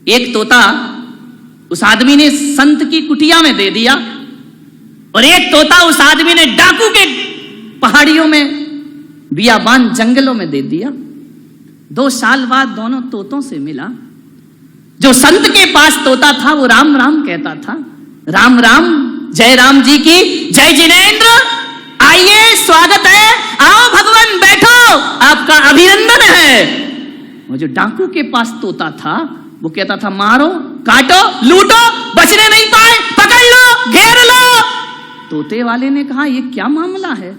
एक तोता उस आदमी ने संत की कुटिया में दे दिया और एक तोता उस आदमी ने डाकू के पहाड़ियों में बियाबान जंगलों में दे दिया। 2 साल बाद दोनों तोतों से मिला। जो संत के पास तोता था वो राम राम कहता था, राम राम, जय राम जी की जय। जिनेंद्र आइए, स्वागत है, आओ भगवान बैठो, आपका अभिनंदन है। वो जो डाकू के पास तोता था वो कहता था, मारो, काटो, लूटो, बचने नहीं पाए, पकड़ लो, घेर लो। तोते वाले ने कहा, ये क्या मामला है?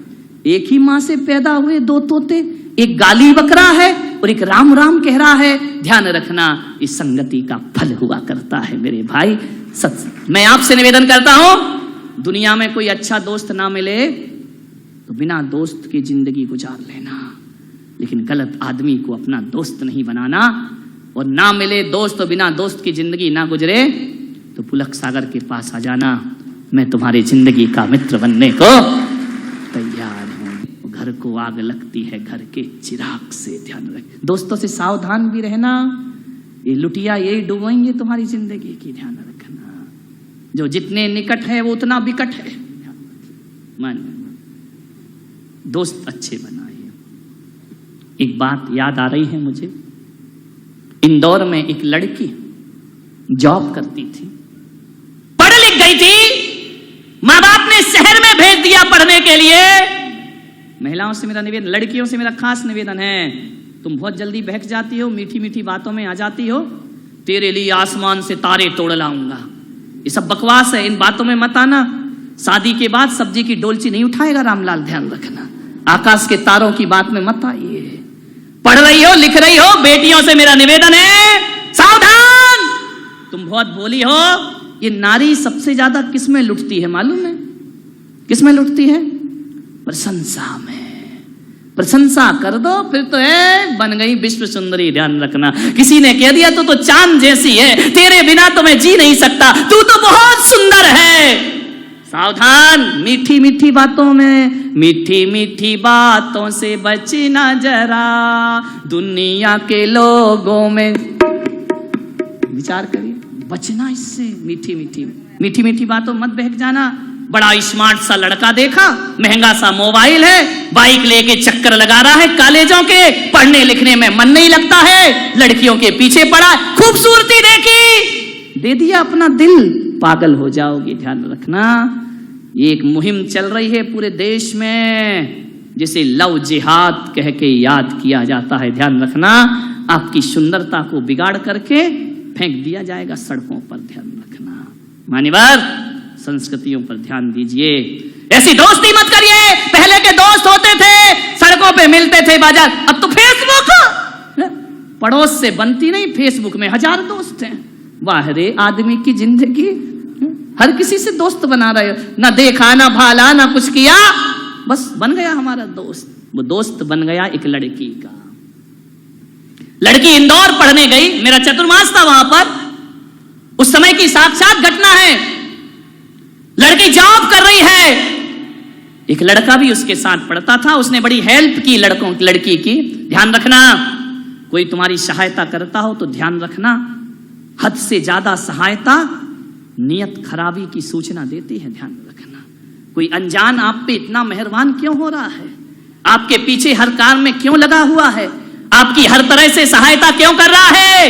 एक ही मां से पैदा हुए 2 तोते, एक गाली बकरा है और एक राम राम कह रहा है। ध्यान रखना, इस संगति का फल हुआ करता है मेरे भाई। मैं आपसे निवेदन करता हूं, दुनिया में कोई अच्छा दोस्त ना मिले तो बिना दोस्त की जिंदगी गुजार लेना, लेकिन गलत आदमी को अपना दोस्त नहीं बनाना। और ना मिले दोस्त तो बिना दोस्त की जिंदगी ना गुजरे तो पुलक सागर के पास आ जाना, मैं तुम्हारी जिंदगी का मित्र बनने को तैयार हूं। घर को आग लगती है घर के चिराग से, ध्यान रख। दोस्तों से सावधान भी रहना, ये लुटिया यही डुबोएंगे तुम्हारी जिंदगी की, ध्यान रखना। जो जितने निकट है वो उतना विकट है। मान दोस्त अच्छे बनाइए। एक बात याद आ रही है मुझे, इंदौर में एक लड़की जॉब करती थी, पढ़ लिख गई थी, माँ बाप ने शहर में भेज दिया पढ़ने के लिए। महिलाओं से मेरा निवेदन, लड़कियों से मेरा खास निवेदन है, तुम बहुत जल्दी बहक जाती हो, मीठी मीठी बातों में आ जाती हो। तेरे लिए आसमान से तारे तोड़ लाऊंगा, ये सब बकवास है, इन बातों में मत आना। शादी के बाद सब्जी की डोलची नहीं उठाएगा रामलाल, ध्यान रखना। आकाश के तारों की बात में मत आइए। पढ़ रही हो, लिख रही हो, बेटियों से मेरा निवेदन है, सावधान, तुम बहुत भोली हो। ये नारी सबसे ज्यादा किस में लुटती है मालूम है? किस में लुटती है? प्रशंसा में। प्रशंसा कर दो फिर तो है बन गई विश्व सुंदरी, ध्यान रखना। किसी ने कह दिया तो चांद जैसी है, तेरे बिना तो मैं जी नहीं सकता, तू तो बहुत सुंदर है। सावधान, मीठी मीठी बातों में, मीठी मीठी बातों से बचना जरा, दुनिया के लोगों में विचार करिए, बचना इससे। मीठी मीठी मीठी मीठी बातों मत बहक जाना। बड़ा स्मार्ट सा लड़का देखा, महंगा सा मोबाइल है, बाइक लेके चक्कर लगा रहा है कॉलेजों के, पढ़ने लिखने में मन नहीं लगता है, लड़कियों के पीछे पड़ा, खूबसूरती देखी, दे दिया अपना दिल, पागल हो जाओगी, ध्यान रखना। ये एक मुहिम चल रही है पूरे देश में, जिसे लव जिहाद कह के याद किया जाता है, ध्यान रखना। आपकी सुंदरता को बिगाड़ करके फेंक दिया जाएगा सड़कों पर, ध्यान रखना। मान्यवर, संस्कृतियों पर ध्यान दीजिए, ऐसी दोस्ती मत करिए। पहले के दोस्त होते थे, सड़कों पे मिलते थे, बाजार, अब तो फेसबुक, पड़ोस से बनती नहीं, फेसबुक में 1000 दोस्त हैं। वाह रे आदमी की जिंदगी, हर किसी से दोस्त बना रहे हो, ना देखा ना भाला ना कुछ किया, बस बन गया हमारा दोस्त। वो दोस्त बन गया एक लड़की का। लड़की इंदौर पढ़ने गई, मेरा चतुर्मास था वहां पर, उस समय की साक्षात घटना है। लड़की जॉब कर रही है, एक लड़का भी उसके साथ पढ़ता था, उसने बड़ी हेल्प की लड़की की। ध्यान रखना, कोई तुम्हारी सहायता करता हो तो ध्यान रखना, हद से ज्यादा सहायता नियत खराबी की सूचना देती है, ध्यान रखना। कोई अनजान आप पे इतना मेहरबान क्यों हो रहा है? आपके पीछे हर काम में क्यों लगा हुआ है? आपकी हर तरह से सहायता क्यों कर रहा है?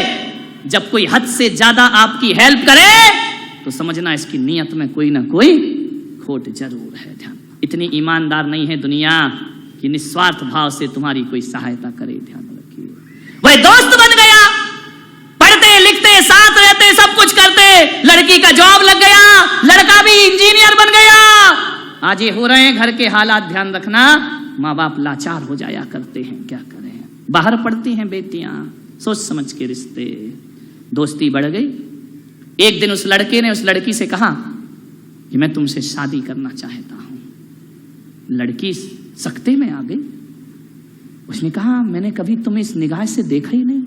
जब कोई हद से ज्यादा आपकी हेल्प करे तो समझना इसकी नियत में कोई ना कोई खोट जरूर है। ध्यान, इतनी ईमानदार नहीं है दुनिया कि निस्वार्थ भाव से तुम्हारी कोई सहायता करे, ध्यान रखिए। वह दोस्त बन गया, पढ़ते लिखते साथ रहते, सब कुछ करते, लड़की का जॉब लग गया, लड़का भी इंजीनियर बन गया। आज ये हो रहे हैं घर के हालात, ध्यान रखना। माँ बाप लाचार हो जाया करते हैं, क्या करें, बाहर पढ़ती हैं बेटियां, सोच समझ के रिश्ते। दोस्ती बढ़ गई। एक दिन उस लड़के ने उस लड़की से कहा कि मैं तुमसे शादी करना चाहता हूं। लड़की सकते में आ गई। उसने कहा, मैंने कभी तुम्हें इस निगाह से देखा ही नहीं,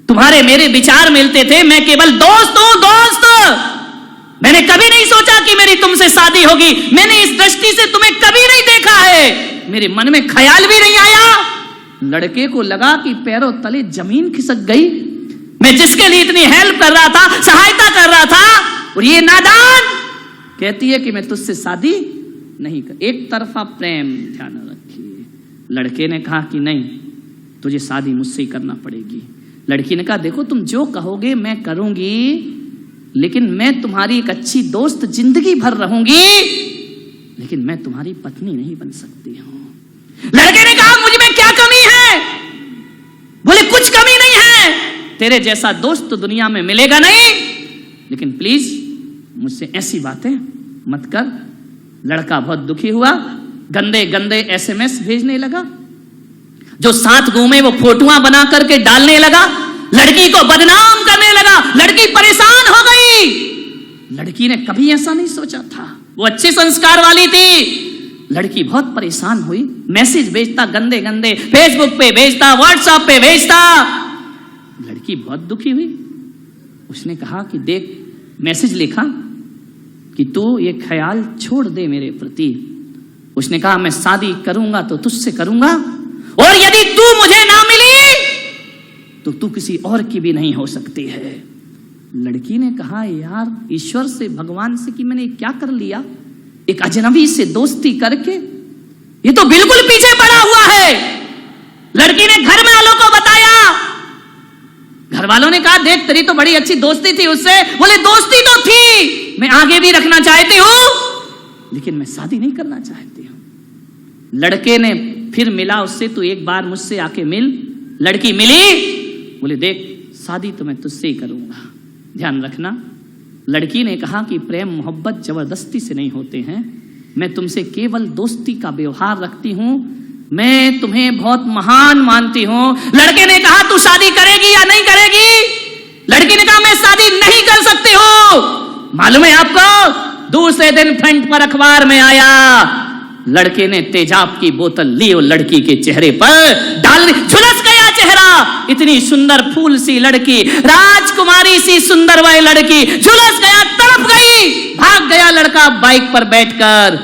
तुम्हारे मेरे विचार मिलते थे, मैं केवल दोस्त हूं, दोस्त। मैंने कभी नहीं सोचा कि मेरी तुमसे शादी होगी, मैंने इस दृष्टि से तुम्हें कभी नहीं देखा है, मेरे मन में ख्याल भी नहीं आया। लड़के को लगा कि पैरों तले जमीन खिसक गई। मैं जिसके लिए इतनी हेल्प कर रहा था, सहायता कर रहा था, और ये नादान कहती है कि मैं तुझसे शादी नहीं कर। एक तरफा प्रेम, ध्यान रखिए। लड़के ने कहा कि नहीं, तुझे शादी मुझसे ही करना पड़ेगी। लड़की ने कहा देखो तुम जो कहोगे मैं करूंगी, लेकिन मैं तुम्हारी एक अच्छी दोस्त जिंदगी भर रहूंगी, लेकिन मैं तुम्हारी पत्नी नहीं बन सकती हूं। लड़के ने कहा मुझ में क्या कमी है? बोले कुछ कमी नहीं है, तेरे जैसा दोस्त तो दुनिया में मिलेगा नहीं, लेकिन प्लीज मुझसे ऐसी बातें मत कर। लड़का बहुत दुखी हुआ, गंदे गंदे एसएमएस भेजने लगा, जो साथ घूमे वो फोटोआं बना करके डालने लगा, लड़की को बदनाम करने लगा। लड़की परेशान हो गई। लड़की ने कभी ऐसा नहीं सोचा था, वो अच्छे संस्कार वाली थी। लड़की बहुत परेशान हुई, मैसेज भेजता गंदे गंदे, फेसबुक पे भेजता, व्हाट्सएप पे भेजता। लड़की बहुत दुखी हुई। उसने कहा कि देख, मैसेज लिखा कि तू ये ख्याल छोड़ दे मेरे प्रति। उसने कहा मैं शादी करूंगा तो तुझसे करूंगा, और यदि तू मुझे ना मिली तो तू किसी और की भी नहीं हो सकती है। लड़की ने कहा यार, ईश्वर से, भगवान से कि मैंने क्या कर लिया, एक अजनबी से दोस्ती करके, ये तो बिल्कुल पीछे पड़ा हुआ है। लड़की ने घर वालों को बताया। घर वालों ने कहा देख तेरी तो बड़ी अच्छी दोस्ती थी उससे। बोले दोस्ती तो थी, मैं आगे भी रखना चाहती हूं, लेकिन मैं शादी नहीं करना चाहती हूं। लड़के ने फिर मिला उससे, तो एक बार मुझसे आके मिल। लड़की मिली, बोले देख शादी तो मैं तुझसे ही करूंगा। ध्यान रखना, लड़की ने कहा कि प्रेम मोहब्बत जबरदस्ती से नहीं होते हैं, मैं तुमसे केवल दोस्ती का व्यवहार रखती हूं, मैं तुम्हें बहुत महान मानती हूं। लड़के ने कहा तू शादी करेगी या नहीं करेगी? लड़की ने कहा मैं शादी नहीं कर सकती हूं। मालूम है आपको, दूसरे दिन फ्रंट पर अखबार में आया, लड़के ने तेजाब की बोतल ली और लड़की के चेहरे पर डाल दी। झुलस गया चेहरा, इतनी सुंदर फूल सी लड़की, राजकुमारी सी सुंदर वह लड़की, झुलस गया, तड़प गई। भाग गया लड़का बाइक पर बैठकर।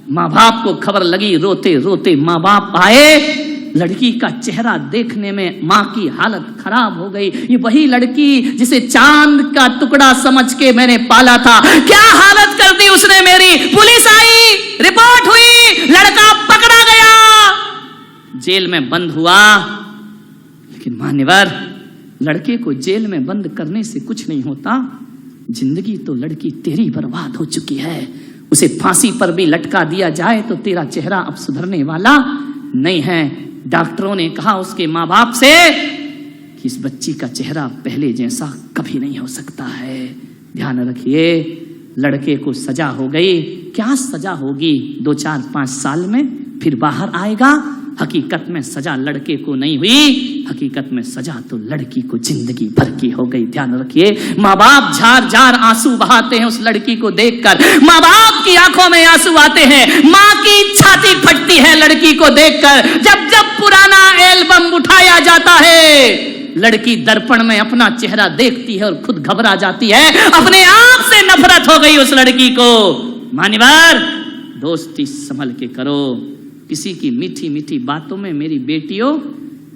माँ बाप को खबर लगी, रोते रोते माँ बाप आए। लड़की का चेहरा देखने में माँ की हालत खराब हो गई। ये वही लड़की जिसे चांद का टुकड़ा समझ के मैंने पाला था, क्या हालत कर दी उसने मेरी। पुलिस आई, रिपोर्ट हुई, लड़का पकड़ा गया, जेल में बंद हुआ। लेकिन मान्यवर, लड़के को जेल में बंद करने से कुछ नहीं होता, जिंदगी तो लड़की तेरी बर्बाद हो चुकी है। उसे फांसी पर भी लटका दिया जाए तो तेरा चेहरा अब सुधरने वाला नहीं है। डॉक्टरों ने कहा उसके माँ बाप से कि इस बच्ची का चेहरा पहले जैसा कभी नहीं हो सकता है। ध्यान रखिए, लड़के को सजा हो गई। क्या सजा होगी? 2, 4, 5 साल में फिर बाहर आएगा। हकीकत में सजा लड़के को नहीं हुई, हकीकत में सजा तो लड़की को जिंदगी भर की हो गई। ध्यान रखिए, माँ बाप झार झार आंसू बहाते हैं उस लड़की को देखकर। माँ बाप की आंखों में आंसू आते हैं, माँ की छाती फटती है लड़की को देखकर। जब जब पुराना एल्बम उठाया जाता है, लड़की दर्पण में अपना चेहरा देखती है और खुद घबरा जाती है। अपने आप से नफरत हो गई उस लड़की को। मान्यवर, दोस्ती संभल के करो। किसी की मीठी मीठी बातों में मेरी बेटियों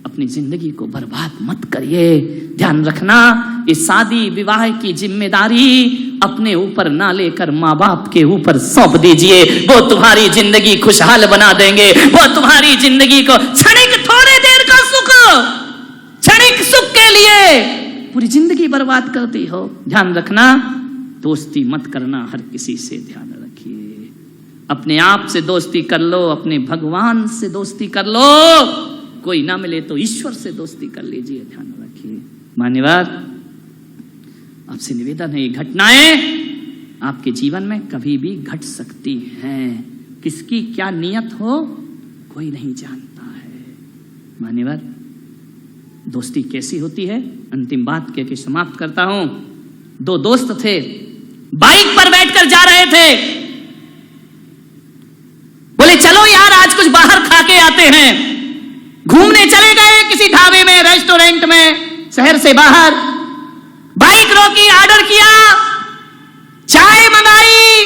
अपनी जिंदगी को बर्बाद मत करिए। ध्यान रखना, ये शादी विवाह की जिम्मेदारी अपने ऊपर ना लेकर माँ बाप के ऊपर सौंप दीजिए। वो तुम्हारी जिंदगी खुशहाल बना देंगे। वो तुम्हारी जिंदगी को क्षणिक, थोड़े देर का सुख, क्षणिक सुख के लिए पूरी जिंदगी बर्बाद करती हो। ध्यान रखना, दोस्ती मत करना हर किसी से। ध्यान रखिए, अपने आप से दोस्ती कर लो, अपने भगवान से दोस्ती कर लो। कोई ना मिले तो ईश्वर से दोस्ती कर लीजिए। ध्यान रखिए। मान्यवर, आपसे निवेदन है, ये घटनाएं आपके जीवन में कभी भी घट सकती हैं। किसकी क्या नियत हो कोई नहीं जानता है। मान्यवर, दोस्ती कैसी होती है, अंतिम बात कह के समाप्त करता हूं। 2 दोस्त थे, बाइक पर बैठकर जा रहे थे। बोले चलो यार आज कुछ बाहर खा के आते हैं। घूमने चले गए किसी ढाबे में, रेस्टोरेंट में, शहर से बाहर। बाइक रोकी, ऑर्डर किया, चाय मंगाई।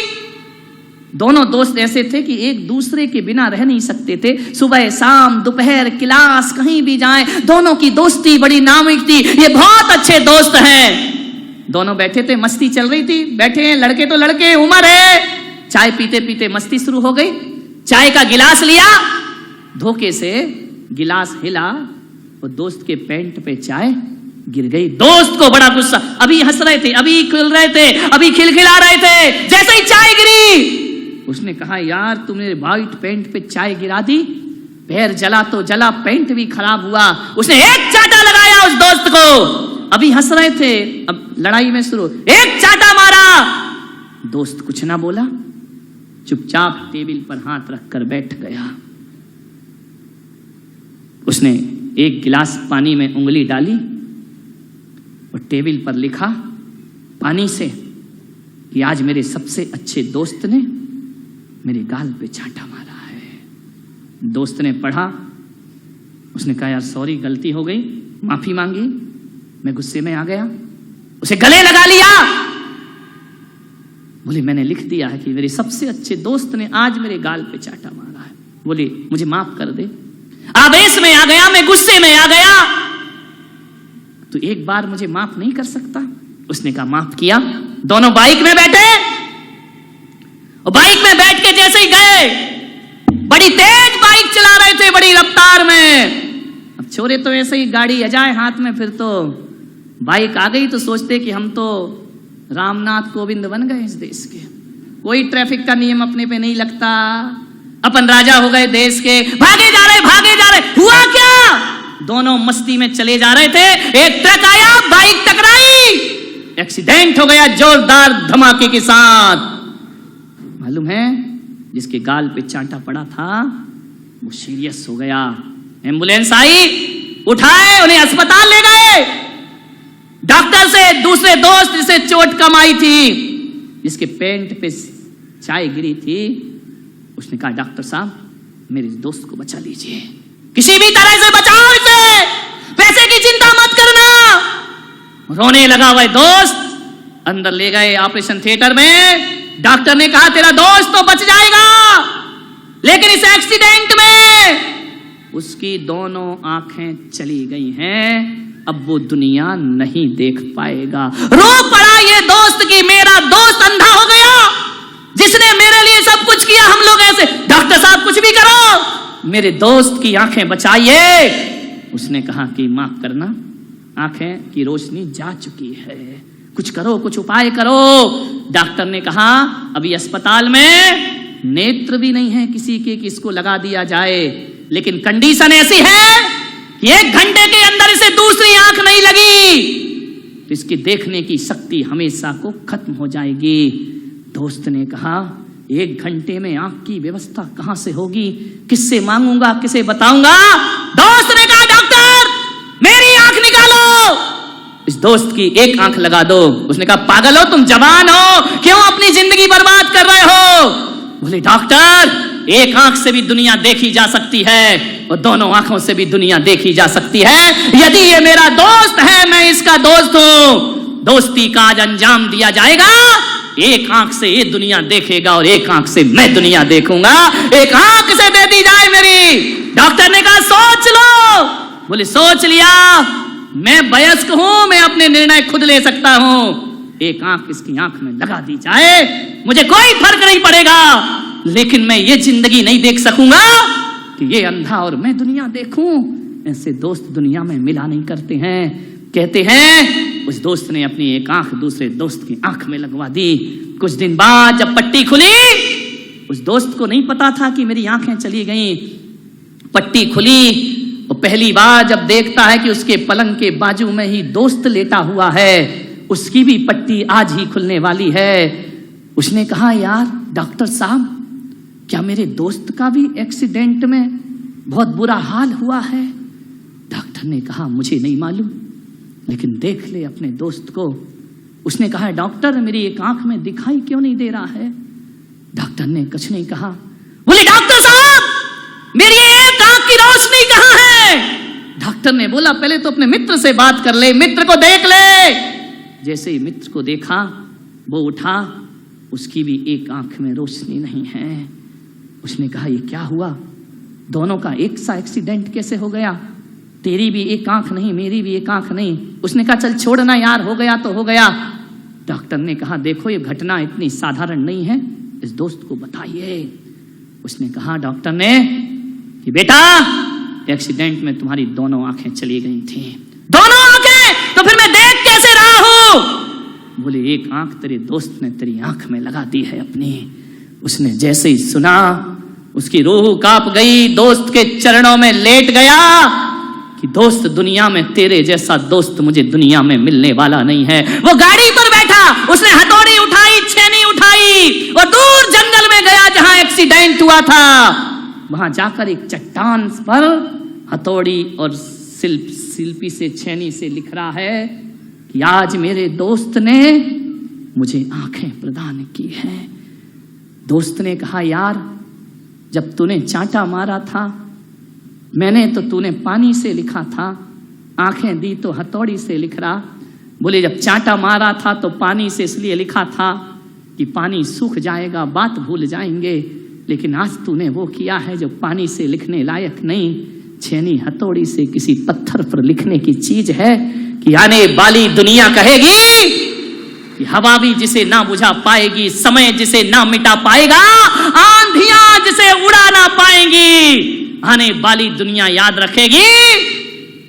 दोनों दोस्त ऐसे थे कि एक दूसरे के बिना रह नहीं सकते थे। सुबह शाम दोपहर क्लास कहीं भी जाएं, दोनों की दोस्ती बड़ी नामुमकिन थी। ये बहुत अच्छे दोस्त हैं। दोनों बैठे थे, मस्ती चल रही थी। बैठे हैं, लड़के तो लड़के, उम्र है। चाय पीते पीते मस्ती शुरू हो गई। चाय का गिलास लिया, धोखे से गिलास हिला और दोस्त के पैंट पे चाय गिर गई। दोस्त को बड़ा गुस्सा, अभी हंस रहे थे, अभी खेल रहे थे, अभी खिलखिला रहे थे, जैसे ही चाय गिरी उसने कहा, यार तुमने वाइट पैंट पे चाय गिरा दी। पैर जला तो जला, पैंट भी खराब हुआ। उसने एक चाटा लगाया उस दोस्त को। अभी हंस रहे थे, अब लड़ाई में शुरू, एक चाटा मारा। दोस्त कुछ ना बोला, चुपचाप टेबल पर हाथ रखकर बैठ गया। उसने एक गिलास पानी में उंगली डाली और टेबल पर लिखा पानी से कि आज मेरे सबसे अच्छे दोस्त ने मेरे गाल पे चाटा मारा है। दोस्त ने पढ़ा, उसने कहा, यार सॉरी, गलती हो गई, माफी मांगी, मैं गुस्से में आ गया। उसे गले लगा लिया। बोले, मैंने लिख दिया है कि मेरे सबसे अच्छे दोस्त ने आज मेरे गाल पे चाटा मारा है। बोले, मुझे माफ कर दे, आवेश में आ गया, मैं गुस्से में आ गया, तो एक बार मुझे माफ नहीं कर सकता? उसने कहा, माफ किया। दोनों बाइक में बैठे और बाइक में बैठ के जैसे ही गए, बड़ी तेज बाइक चला रहे थे, बड़ी रफ्तार में। अब छोरे तो ऐसे ही गाड़ी आ जाए हाथ में, फिर तो बाइक आ गई तो सोचते कि हम तो रामनाथ कोविंद बन गए इस देश के, कोई ट्रैफिक का नियम अपने पे नहीं लगता, अपन राजा हो गए देश के। भागे जा रहे, भागे जा रहे। हुआ क्या? दोनों मस्ती में चले जा रहे थे, एक ट्रक आया, बाइक टकराई, एक्सीडेंट हो गया जोरदार धमाके के साथ। मालूम है, जिसके गाल पे चांटा पड़ा था वो सीरियस हो गया। एम्बुलेंस आई, उठाए, उन्हें अस्पताल ले गए। डॉक्टर से दूसरे दोस्त जिसे चोट कम आई थी, जिसके पैंट पे चाय गिरी थी, उसने कहा, डॉक्टर साहब मेरे दोस्त को बचा लीजिए, किसी भी तरह से बचाओ इसे, पैसे की चिंता मत करना। रोने लगा वह दोस्त। अंदर ले गए ऑपरेशन थिएटर में। डॉक्टर ने कहा, तेरा दोस्त तो बच जाएगा, लेकिन इस एक्सीडेंट में उसकी दोनों आंखें चली गई हैं, अब वो दुनिया नहीं देख पाएगा। रो पड़ा ये दोस्त कि मेरा दोस्त अंधा हो गया, जिसने मेरे लिए सब कुछ किया। हम लोग ऐसे, डॉक्टर साहब कुछ भी करो, मेरे दोस्त की आंखें बचाइए। उसने कहा कि माफ करना, आंखें की रोशनी जा चुकी है, कुछ करो, कुछ उपाय करो। डॉक्टर ने कहा, अभी अस्पताल में नेत्र भी नहीं है किसी के कि इसको लगा दिया जाए, लेकिन कंडीशन ऐसी है कि 1 घंटे के अंदर इसे दूसरी आंख नहीं लगी तो इसकी देखने की शक्ति हमेशा को खत्म हो जाएगी। दोस्त ने कहा, 1 घंटे में आंख की व्यवस्था कहां से होगी, किससे मांगूंगा, किसे बताऊंगा? दोस्त ने कहा, डॉक्टर मेरी आंख निकालो, इस दोस्त की एक आंख लगा दो। उसने कहा, पागल हो तुम, जवान हो, क्यों अपनी जिंदगी बर्बाद कर रहे हो? बोले, डॉक्टर एक आंख से भी दुनिया देखी जा सकती है और दोनों आंखों से भी दुनिया देखी जा सकती है। यदि ये मेरा दोस्त है, मैं इसका दोस्त हूं, दोस्ती का आज अंजाम दिया जाएगा। एक आंख से ये दुनिया देखेगा और एक आंख से मैं दुनिया देखूंगा, एक आंख से दे दी जाए मेरी। डॉक्टर ने कहा, सोच लो। बोले, सोच लिया, मैं वयस्क हूं, मैं अपने निर्णय खुद ले सकता हूं, एक आंख इसकी आंख में लगा दी जाए, मुझे कोई फर्क नहीं पड़ेगा, लेकिन मैं ये जिंदगी नहीं देख सकूंगा कि ये अंधा और मैं दुनिया देखूं। ऐसे दोस्त दुनिया में मिला नहीं करते हैं। कहते हैं उस दोस्त ने अपनी एक आंख दूसरे दोस्त की आंख में लगवा दी। कुछ दिन बाद जब पट्टी खुली, उस दोस्त को नहीं पता था कि मेरी आंखें चली गईं। पट्टी खुली और पहली बार जब देखता है कि उसके पलंग के बाजू में ही दोस्त लेटा हुआ है, उसकी भी पट्टी आज ही खुलने वाली है। उसने कहा, यार डॉक्टर साहब, क्या मेरे दोस्त का भी एक्सीडेंट में बहुत बुरा हाल हुआ है? डॉक्टर ने कहा, मुझे नहीं मालूम, लेकिन देख ले अपने दोस्त को। उसने कहा, डॉक्टर मेरी एक आंख में दिखाई क्यों नहीं दे रहा है? डॉक्टर ने कुछ नहीं कहा। बोले, डॉक्टर साहब मेरी एक आंख की रोशनी कहां है? डॉक्टर ने बोला, पहले तो अपने मित्र से बात कर ले, मित्र को देख ले। जैसे ही मित्र को देखा, वो उठा, उसकी भी एक आंख में रोशनी नहीं है। उसने कहा ये क्या हुआ, दोनों का एक सा एक्सीडेंट कैसे हो गया, तेरी भी एक आंख नहीं मेरी भी एक आंख नहीं। उसने कहा चल छोड़ना यार, हो गया तो हो गया। डॉक्टर ने कहा देखो ये घटना इतनी साधारण नहीं है, इस दोस्त को बताइए। उसने कहा डॉक्टर ने कि बेटा एक्सीडेंट में तुम्हारी दोनों आंखें चली गई थी। दोनों आंखें? तो फिर मैं देख कैसे रहा हूं? बोले एक आंख तेरे दोस्त ने तेरी आंख में लगा दी है अपनी। उसने जैसे ही सुना उसकी रूह कांप गई, दोस्त के चरणों में लेट गया कि दोस्त दुनिया में तेरे जैसा दोस्त मुझे दुनिया में मिलने वाला नहीं है। वो गाड़ी पर बैठा, उसने हथौड़ी उठाई, छेनी उठाई और दूर जंगल में गया जहां एक्सीडेंट हुआ था। वहां जाकर एक चट्टान पर हथौड़ी और शिल्पी से छेनी से लिख रहा है कि आज मेरे दोस्त ने मुझे आंखें प्रदान की हैं। दोस्त ने कहा यार जब तूने चांटा मारा था मैंने तो तूने पानी से लिखा था, आंखें दी तो हथौड़ी से लिख रहा। बोले जब चांटा मारा था तो पानी से इसलिए लिखा था कि पानी सूख जाएगा, बात भूल जाएंगे, लेकिन आज तूने वो किया है जो पानी से लिखने लायक नहीं, छेनी हथौड़ी से किसी पत्थर पर लिखने की चीज है कि आने वाली दुनिया कहेगी कि हवा भी जिसे ना बुझा पाएगी, समय जिसे ना मिटा पाएगा, आंधियां जिसे उड़ा ना पाएंगी, आने वाली दुनिया याद रखेगी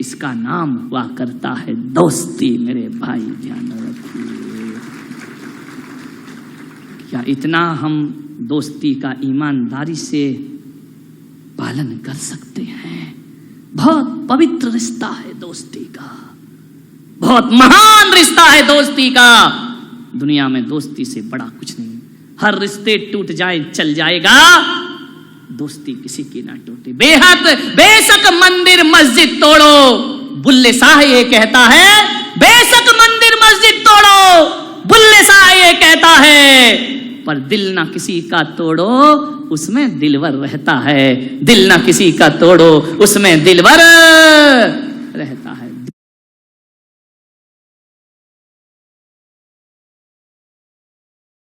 इसका नाम हुआ करता है दोस्ती। मेरे भाई ध्यान रखिए, क्या इतना हम दोस्ती का ईमानदारी से पालन कर सकते हैं? बहुत पवित्र रिश्ता है दोस्ती का, बहुत महान रिश्ता है दोस्ती का। दुनिया में दोस्ती से बड़ा कुछ नहीं। हर रिश्ते टूट जाए चल जाएगा, दोस्ती किसी की ना टूटे। बेशक मंदिर मस्जिद तोड़ो, बुल्ले शाह ये कहता है, बेशक मंदिर मस्जिद तोड़ो, बुल्ले शाह ये कहता है, पर दिल ना किसी का तोड़ो उसमें दिलवर रहता है। दिल ना किसी का तोड़ो उसमें दिलवर रहता है।